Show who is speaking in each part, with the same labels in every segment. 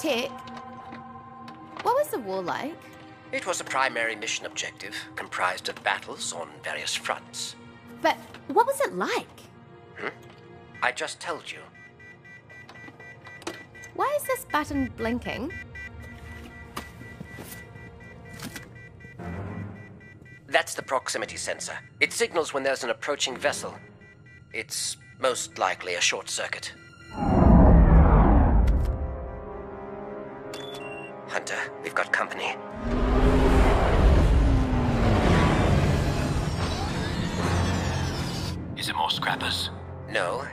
Speaker 1: Tech, what was the war like?
Speaker 2: It was a primary mission objective, comprised of battles on various fronts.
Speaker 1: But what was it like?
Speaker 2: I just told you.
Speaker 1: Why is this button blinking?
Speaker 2: That's the proximity sensor. It signals when there's an approaching vessel. It's most likely a short circuit. Hunter, we've got company.
Speaker 3: Is it more scrappers?
Speaker 2: No,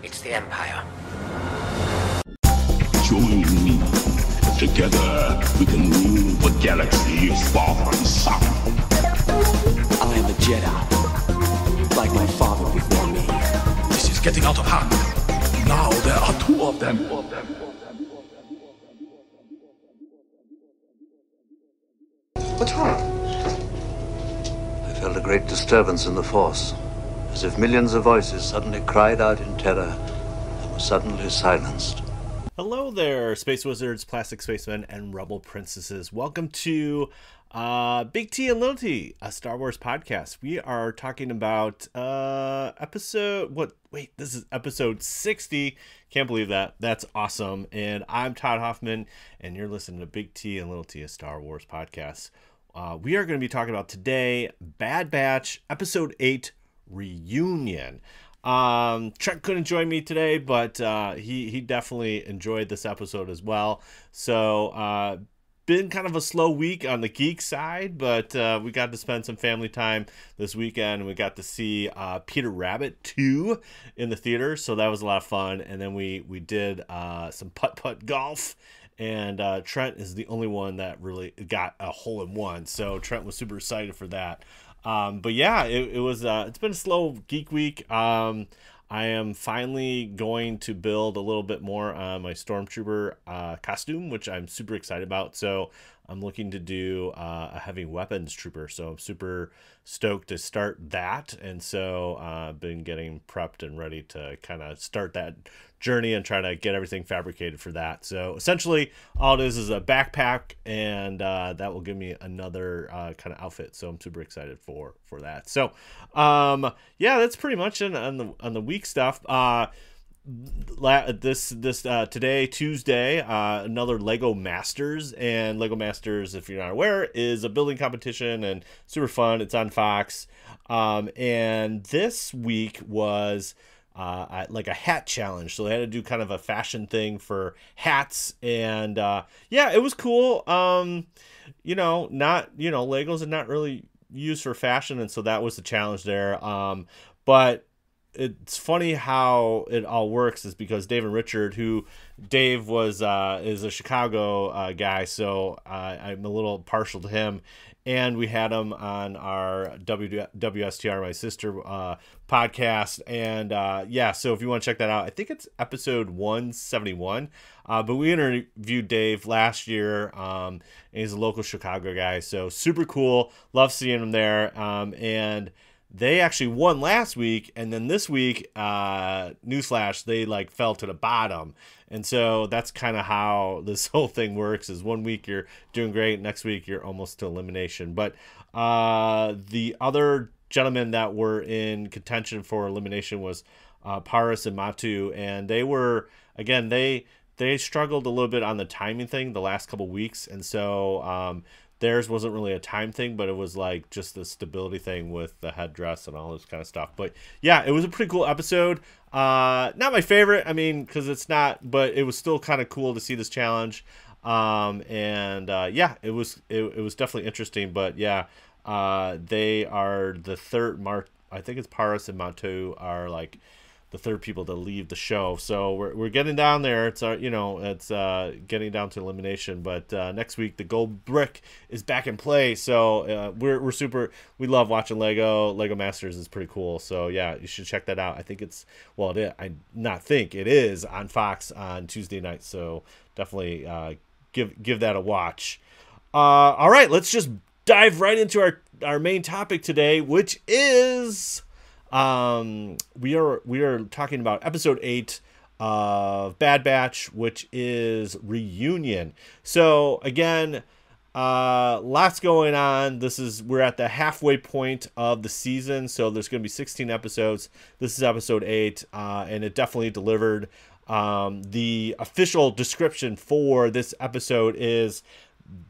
Speaker 2: it's the Empire.
Speaker 4: Join me. Together, we can rule the galaxy far from sun.
Speaker 5: I am a Jedi, like my father before me.
Speaker 4: This is getting out of hand. Now there are two of them.
Speaker 6: What's wrong?
Speaker 7: I felt a great disturbance in the Force, as if millions of voices suddenly cried out in terror and were suddenly silenced.
Speaker 8: Hello there, Space Wizards, Plastic Spacemen, and Rebel Princesses. Welcome to Big T and Little T, a Star Wars podcast. We are talking about this is episode 60. Can't believe that. That's awesome. And I'm Todd Hoffman, and you're listening to Big T and Little T, a Star Wars podcast. We are going to be talking about today, Bad Batch, episode 8, Reunion. Trent couldn't join me today, but he definitely enjoyed this episode as well. So been kind of a slow week on the geek side, but we got to spend some family time this weekend, and we got to see Peter Rabbit 2 in the theater, so that was a lot of fun. And then we did some putt-putt golf, and Trent is the only one that really got a hole-in-one, so Trent was super excited for that. But yeah, it's been a slow geek week. I am finally going to build a little bit more on my Stormtrooper costume, which I'm super excited about. So I'm looking to do a heavy weapons trooper. So I'm super stoked to start that. And so I've been getting prepped and ready to kind of start that journey and try to get everything fabricated for that. So essentially all it is a backpack, and that will give me another kind of outfit. So I'm super excited for that. So yeah, that's pretty much on the week stuff. Today, Tuesday, another Lego Masters, and Lego Masters, if you're not aware, is a building competition and super fun. It's on Fox. And this week was like a hat challenge, so they had to do kind of a fashion thing for hats, and yeah, it was cool. Legos are not really used for fashion, and so that was the challenge there. But it's funny how it all works is because Dave and Richard, who Dave is a Chicago guy, so I'm a little partial to him. And we had him on our WSTR, my sister podcast. And yeah, so if you want to check that out, I think it's episode 171. But we interviewed Dave last year. And he's a local Chicago guy. So super cool. Love seeing him there. And they actually won last week. And then this week, newsflash, they fell to the bottom. And so that's kind of how this whole thing works, is one week you're doing great, next week you're almost to elimination. But the other gentlemen that were in contention for elimination was Paris and Matu, and they were, again, they struggled a little bit on the timing thing the last couple weeks, and so theirs wasn't really a time thing, but it was just the stability thing with the headdress and all this kind of stuff. But yeah, it was a pretty cool episode. Not my favorite, because it's not, but it was still kind of cool to see this challenge. Yeah, it was definitely interesting. But yeah, they are the third. I think it's Paris and Matu are the third people to leave the show. So we're getting down there. It's getting down to elimination. But next week the gold brick is back in play. So we love watching Lego Masters is pretty cool. So yeah, you should check that out. I think it is on Fox on Tuesday night. So definitely give that a watch. All right, let's just dive right into our main topic today, which is we are talking about episode 8 of Bad Batch, which is Reunion. So again, lots going on. We're at the halfway point of the season, so there's going to be 16 episodes. This is episode 8, and it definitely delivered. The official description for this episode is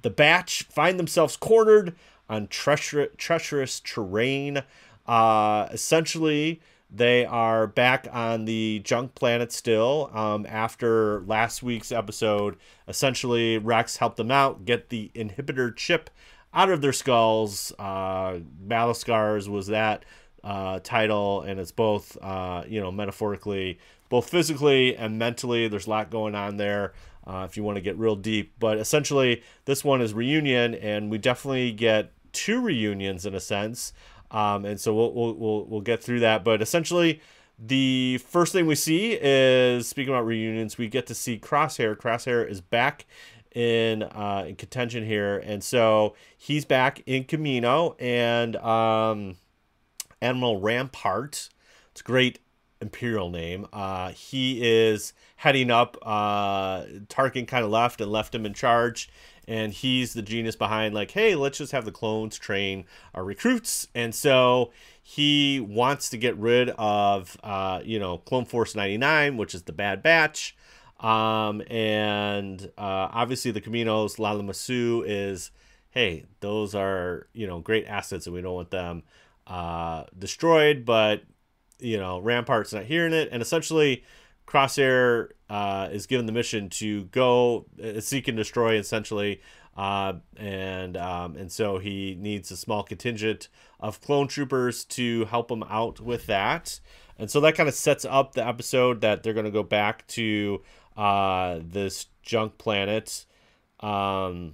Speaker 8: the Batch find themselves cornered on treacherous terrain. Essentially, they are back on the junk planet still. After last week's episode, essentially Rex helped them out, get the inhibitor chip out of their skulls. Battle Scars was that title, and it's both, metaphorically, both physically and mentally. There's a lot going on there if you want to get real deep. But essentially, this one is Reunion, and we definitely get 2 reunions in a sense. And so we'll get through that. But essentially, the first thing we see is, speaking about reunions, we get to see Crosshair. Crosshair is back in contention here, and so he's back in Camino, and Admiral Rampart. It's a great Imperial name. He is heading up. Tarkin kind of left him in charge. And he's the genius behind, like, hey, let's just have the clones train our recruits. And so he wants to get rid of, Clone Force 99, which is the Bad Batch. And obviously the Caminos, Lala Masu is, hey, those are, great assets, and we don't want them destroyed. But, Rampart's not hearing it. And essentially, Crosshair is given the mission to go seek and destroy, essentially, and so he needs a small contingent of clone troopers to help him out with that. And so that kind of sets up the episode that they're going to go back to this junk planet, Braca.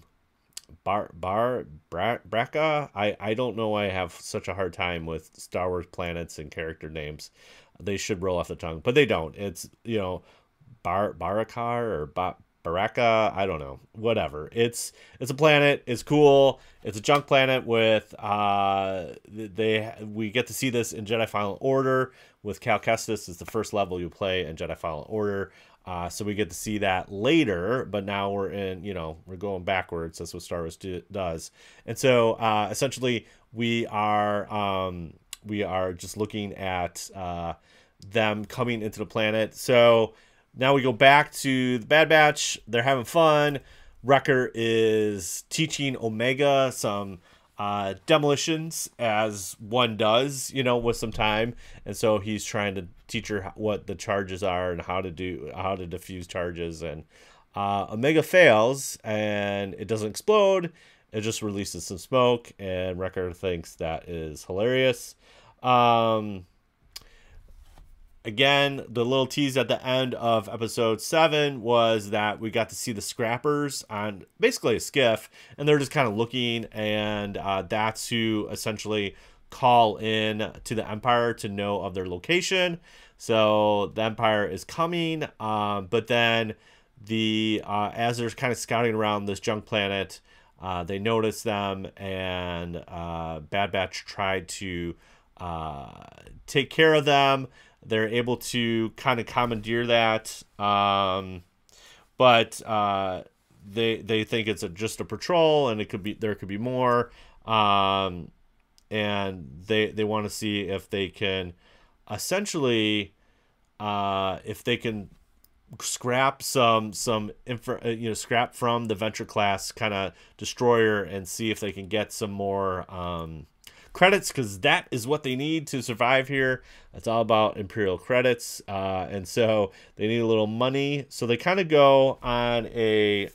Speaker 8: I don't know why I have such a hard time with Star Wars planets and character names. They should roll off the tongue, but they don't. It's, Barakar or Baraka. I don't know. Whatever. It's a planet. It's cool. It's a junk planet with, we get to see this in Jedi Fallen Order with Cal Kestis. Is the first level you play in Jedi Fallen Order. So we get to see that later, but now we're in, we're going backwards. That's what Star Wars does. And so, essentially we are just looking at, them coming into the planet. So now we go back to the Bad Batch. They're having fun. Wrecker is teaching Omega some demolitions, as one does, with some time. And so he's trying to teach her what the charges are and how to defuse charges. And Omega fails, and it doesn't explode. It just releases some smoke, and Wrecker thinks that is hilarious. Again, the little tease at the end of episode 7 was that we got to see the scrappers on basically a skiff, and they're just kind of looking, and that's who essentially call in to the Empire to know of their location. So the Empire is coming, but then as they're kind of scouting around this junk planet, they notice them, and Bad Batch tried to take care of them. They're able to kind of commandeer that, but they think it's just a patrol, and there could be more, and they want to see if they can essentially if they can scrap scrap from the Venture class kind of destroyer, and see if they can get some more credits, because that is what they need to survive here. It's all about Imperial credits, and so they need a little money. So they kind of go on a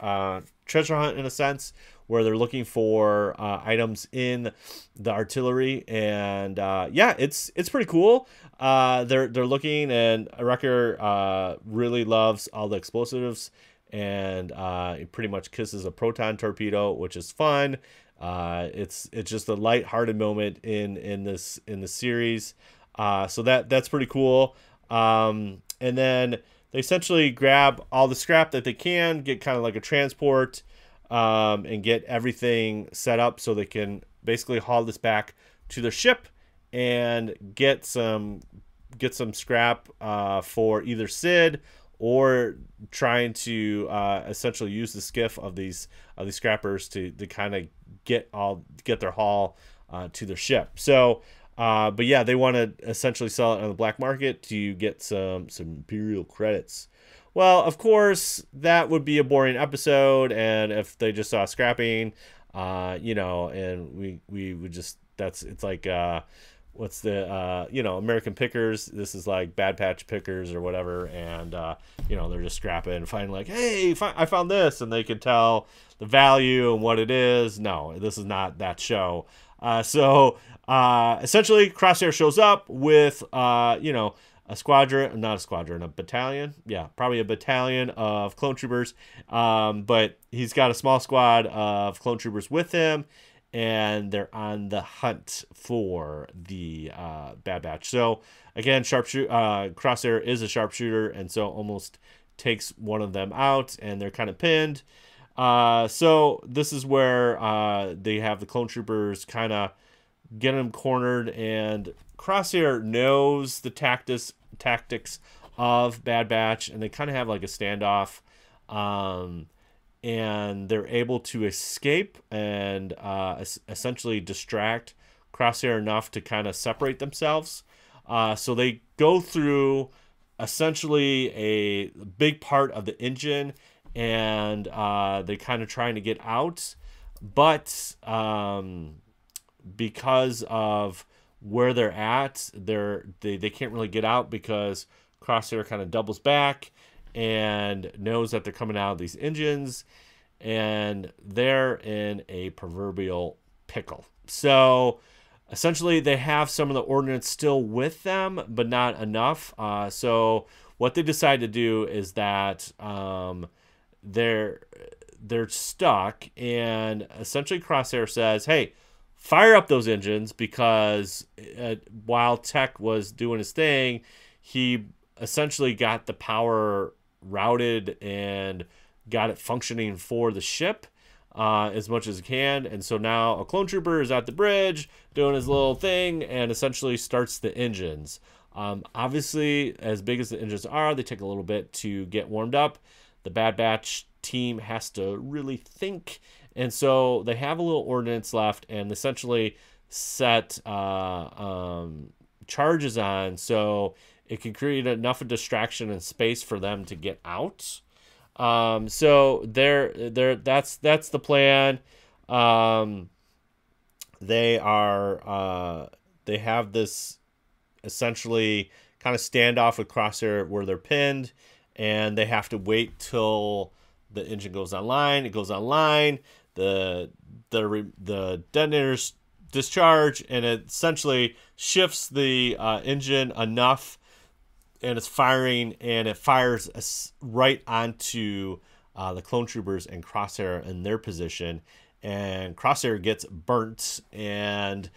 Speaker 8: treasure hunt, in a sense, where they're looking for items in the artillery, and it's pretty cool. They're looking, and Wrecker really loves all the explosives, and he pretty much kisses a proton torpedo, which is fun. It's just a light-hearted moment in the series, so that's pretty cool. And then they essentially grab all the scrap that they can, get kind of like a transport, and get everything set up so they can basically haul this back to their ship and get some scrap for either Sid or trying to essentially use the skiff of these scrappers to kind of get their haul to their ship. So, but yeah, they want to essentially sell it on the black market to get some imperial credits. Well, of course, that would be a boring episode, and if they just saw scrapping, and we would just, it's like what's the American Pickers. This is like Bad Patch Pickers or whatever, and they're just scrapping and finding like, hey, I found this, and they can tell the value and what it is. No, this is not that show. So essentially, Crosshair shows up with a battalion. Yeah, probably a battalion of clone troopers. But he's got a small squad of clone troopers with him, and they're on the hunt for the Bad Batch. So again, Crosshair is a sharpshooter, and so almost takes one of them out, and they're kind of pinned. So this is where they have the clone troopers kind of get them cornered, and Crosshair knows the tactics of Bad Batch, and they kind of have like a standoff, and they're able to escape and essentially distract Crosshair enough to kind of separate themselves. So they go through essentially a big part of the engine, and they're kind of trying to get out, but because of where they're at, they can't really get out because Crosshair kind of doubles back and knows that they're coming out of these engines, and they're in a proverbial pickle. So essentially they have some of the ordnance still with them, but not enough. So what they decide to do is that they're stuck, and essentially Crosshair says, hey, fire up those engines, because while Tech was doing his thing, he essentially got the power routed and got it functioning for the ship as much as he can. And so now a clone trooper is at the bridge doing his little thing and essentially starts the engines. Obviously, as big as the engines are, they take a little bit to get warmed up. The Bad Batch team has to really think, and so they have a little ordnance left and essentially set charges on so it can create enough of distraction and space for them to get out. So that's the plan. They have this essentially kind of standoff with Crosshair where they're pinned, and they have to wait till the engine goes online. It goes online. The detonators discharge, and it essentially shifts the engine enough, and it's firing, and it fires right onto the clone troopers and Crosshair in their position, and Crosshair gets burnt and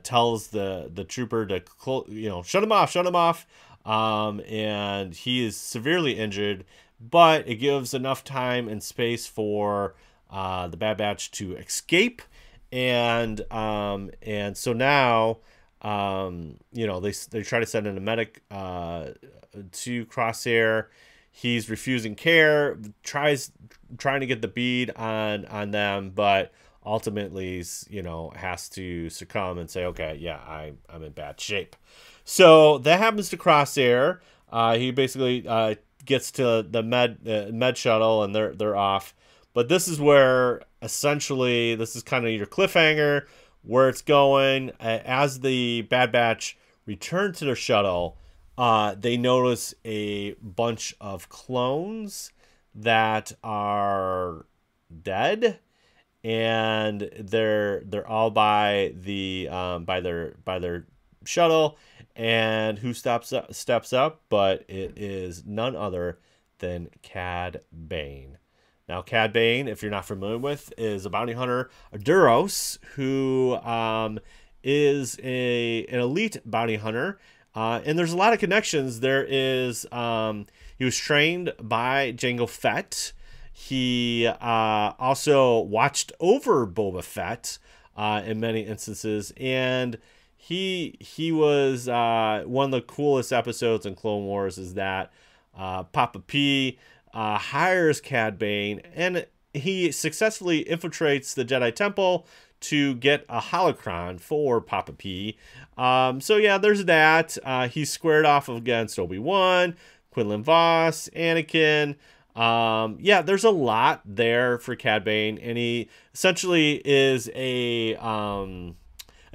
Speaker 8: tells the trooper to shut him off, and he is severely injured, but it gives enough time and space for the Bad Batch to escape, and so now they try to send in a medic to Crosshair. He's refusing care, trying to get the bead on them, but ultimately has to succumb and say, okay, yeah, I'm in bad shape. So that happens to Crosshair. He basically gets to the med shuttle, and they're off. But this is where essentially this is kind of your cliffhanger, where it's going. As the Bad Batch return to their shuttle, they notice a bunch of clones that are dead, and they're all by their shuttle. And who steps up? But it is none other than Cad Bane. Now, Cad Bane, if you're not familiar with, is a bounty hunter, a Duros, who is an elite bounty hunter. And there's a lot of connections. There is, he was trained by Jango Fett. He also watched over Boba Fett in many instances. And he was one of the coolest episodes in Clone Wars is that Papa P hires Cad Bane, and he successfully infiltrates the Jedi Temple to get a holocron for Papa P. So yeah, there's that. He's squared off against Obi-Wan, Quinlan Vos, Anakin. Yeah, there's a lot there for Cad Bane, and he essentially is a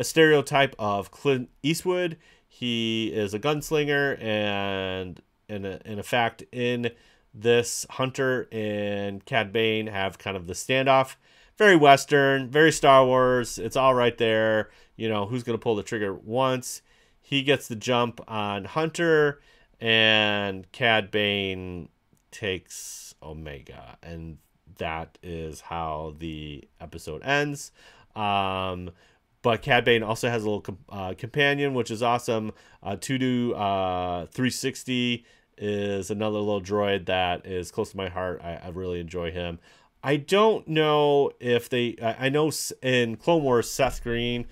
Speaker 8: stereotype of Clint Eastwood. He is a gunslinger, and in fact, in this, Hunter and Cad Bane have kind of the standoff. Very Western, very Star Wars. It's all right there. You know, who's going to pull the trigger once? He gets the jump on Hunter, and Cad Bane takes Omega. And that is how the episode ends. But Cad Bane also has a little companion, which is awesome. Tudu 360 is another little droid that is close to my heart. I really enjoy him. I don't know if they... I know in Clone Wars, Seth Green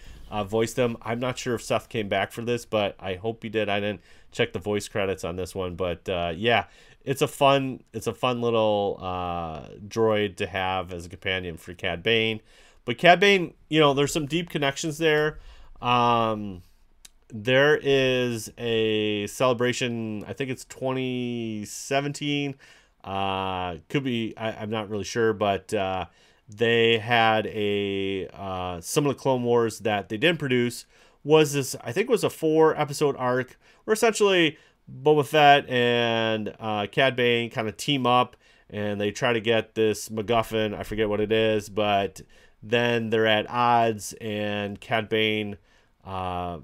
Speaker 8: voiced him. I'm not sure if Seth came back for this, but I hope he did. I didn't check the voice credits on this one. But yeah, it's a fun little droid to have as a companion for Cad Bane. But Cad Bane, you know, there's some deep connections there. There is a celebration, I think it's 2017. Could be, I'm not really sure, but they had some of the Clone Wars that they didn't produce was this, I think it was a 4-episode arc where essentially Boba Fett and Cad Bane kind of team up and they try to get this MacGuffin. I forget what it is, but then they're at odds, and Cad Bane they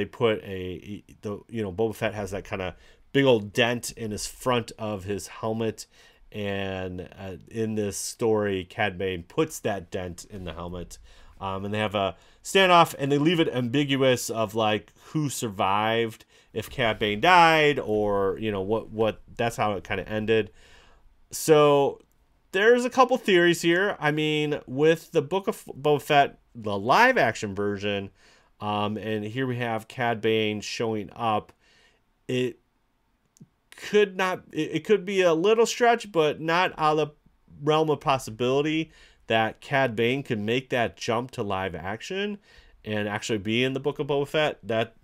Speaker 8: put Boba Fett has that kind of big old dent in his front of his helmet, and in this story Cad Bane puts that dent in the helmet, and they have a standoff, and they leave it ambiguous of like who survived, if Cad Bane died, or what that's how it kind of ended. So there's a couple theories here. I mean, with the Book of Boba Fett, the live action version, and here we have Cad Bane showing up, it could be a little stretch, but not out of the realm of possibility that Cad Bane could make that jump to live action and actually be in the Book of Boba Fett. That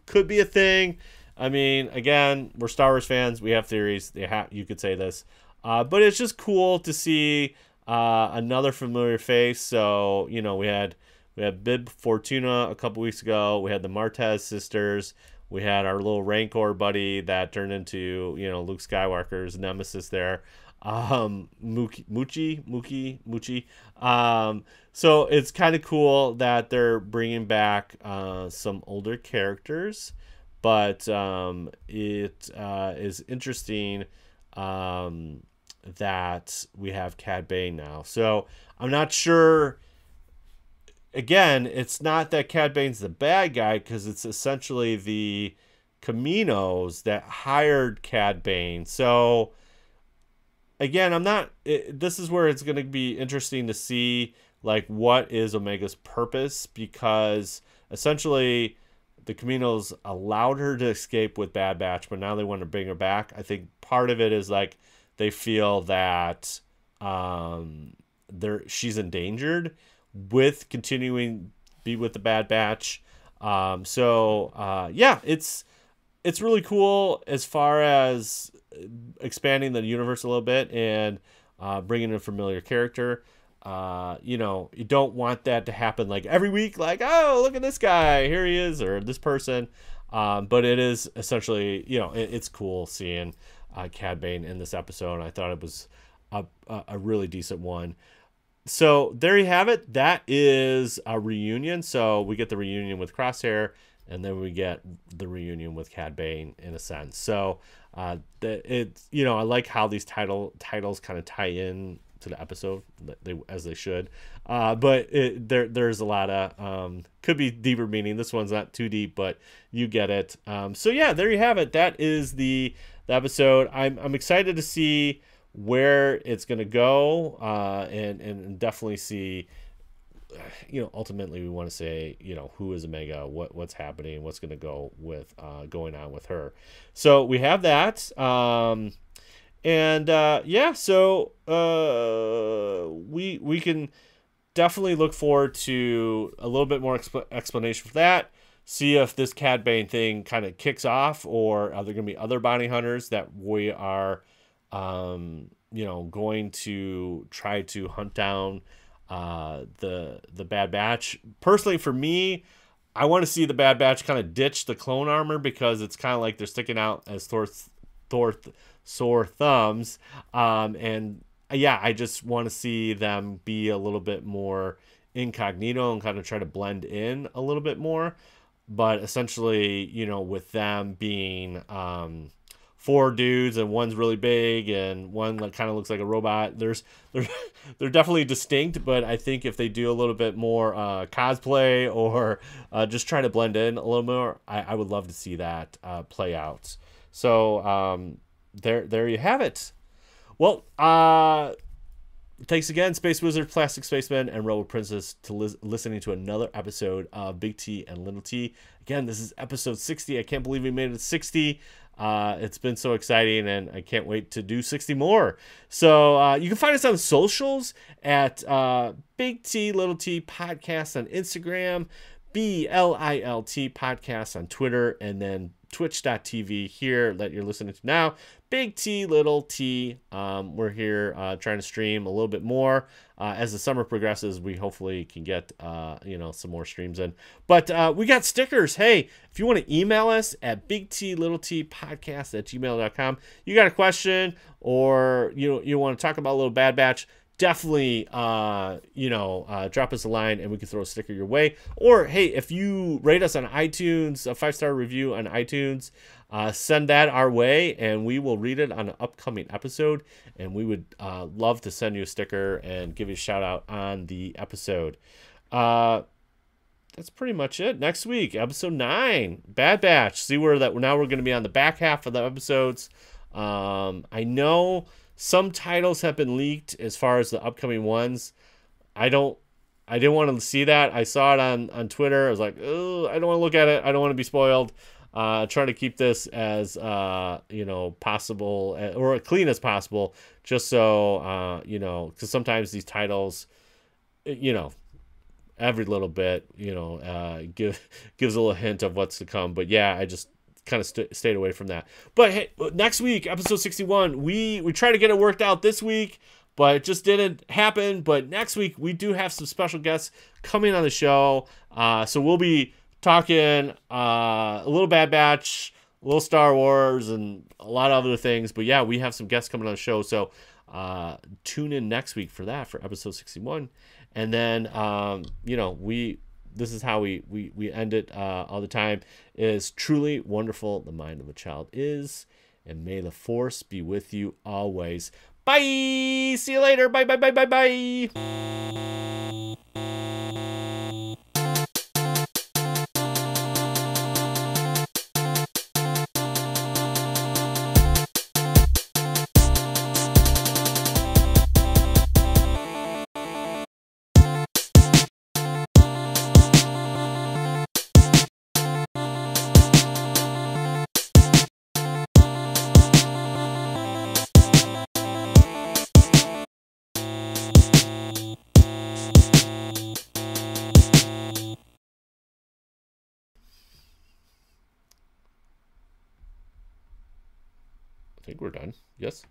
Speaker 8: could be a thing. I mean, again, we're Star Wars fans. We have theories. You could say this. But it's just cool to see another familiar face. So, we had Bib Fortuna a couple weeks ago. We had the Martez sisters. We had our little Rancor buddy that turned into, Luke Skywalker's nemesis there. Moochie. So it's kind of cool that they're bringing back some older characters. But it is interesting that we have Cad Bane now. So I'm not sure. Again, it's not that Cad Bane's the bad guy, because it's essentially the Caminos that hired Cad Bane. So again, this is where it's going to be interesting to see like what is Omega's purpose, because essentially the Caminos allowed her to escape with Bad Batch, but now they want to bring her back. I think part of it is like they feel that she's endangered with continuing be with the Bad Batch. Yeah, it's really cool as far as expanding the universe a little bit and bringing in a familiar character. You don't want that to happen like every week, like, oh, look at this guy, here he is, or this person. But it is essentially, it's cool seeing Cad Bane in this episode, and I thought it was a really decent one. So there you have it. That is a reunion. So we get the reunion with Crosshair, and then we get the reunion with Cad Bane in a sense. So I like how these titles kind of tie in to the episode, as they should. But there's a lot of could be deeper meaning. This one's not too deep, but you get it. So yeah, there you have it. That is the episode. I'm excited to see where it's going to go, and definitely see ultimately we want to say, who is Omega, what's happening, what's going to go with going on with her. So we have that. So we can definitely look forward to a little bit more explanation for that. See if this Cad Bane thing kind of kicks off, or are there going to be other bounty hunters that we are, going to try to hunt down the Bad Batch. Personally, for me, I want to see the Bad Batch kind of ditch the clone armor, because it's kind of like they're sticking out as sore thumbs. I just want to see them be a little bit more incognito and kind of try to blend in a little bit more. But essentially, with them being 4 dudes and one's really big and one kind of looks like a robot, they're definitely distinct. But I think if they do a little bit more cosplay, or just try to blend in a little more, I would love to see that play out. So there you have it. Well, thanks again, Space Wizard, Plastic Spaceman, and Rebel Princess, to listening to another episode of Big T and Little T. Again, this is episode 60. I can't believe we made it 60. It's been so exciting, and I can't wait to do 60 more. So you can find us on socials at Big T, Little T Podcast on Instagram, BLILT Podcast on Twitter, and then twitch.tv here that you're listening to now. Big T, Little T. We're here trying to stream a little bit more. As the summer progresses, we hopefully can get some more streams in. But we got stickers. Hey, if you want to email us at bigtlittlepodcast@gmail.com, you got a question, or you want to talk about a little Bad Batch, definitely drop us a line and we can throw a sticker your way. Or hey, if you rate us on iTunes, a 5-star review on iTunes, send that our way and we will read it on an upcoming episode, and we would love to send you a sticker and give you a shout out on the episode. That's pretty much it. Next week, episode 9, Bad Batch. See where that now we're going to be on the back half of the episodes. I know some titles have been leaked as far as the upcoming ones. I didn't want to see that. I saw it on Twitter. I was like, oh, I don't want to look at it. I don't want to be spoiled. Trying to keep this as possible, or clean as possible, just so because sometimes these titles, every little bit, gives a little hint of what's to come. But yeah, I just kind of stayed away from that. But hey, next week, episode 61, we tried to get it worked out this week, but it just didn't happen. But next week, we do have some special guests coming on the show. So we'll be talking a little Bad Batch, a little Star Wars, and a lot of other things. But yeah, we have some guests coming on the show. So tune in next week for that, for episode 61. And then, this is how we end it all the time, is truly wonderful the mind of a child is, and may the Force be with you always. Bye! See you later. Bye, bye, bye, bye, bye. I think we're done. Yes?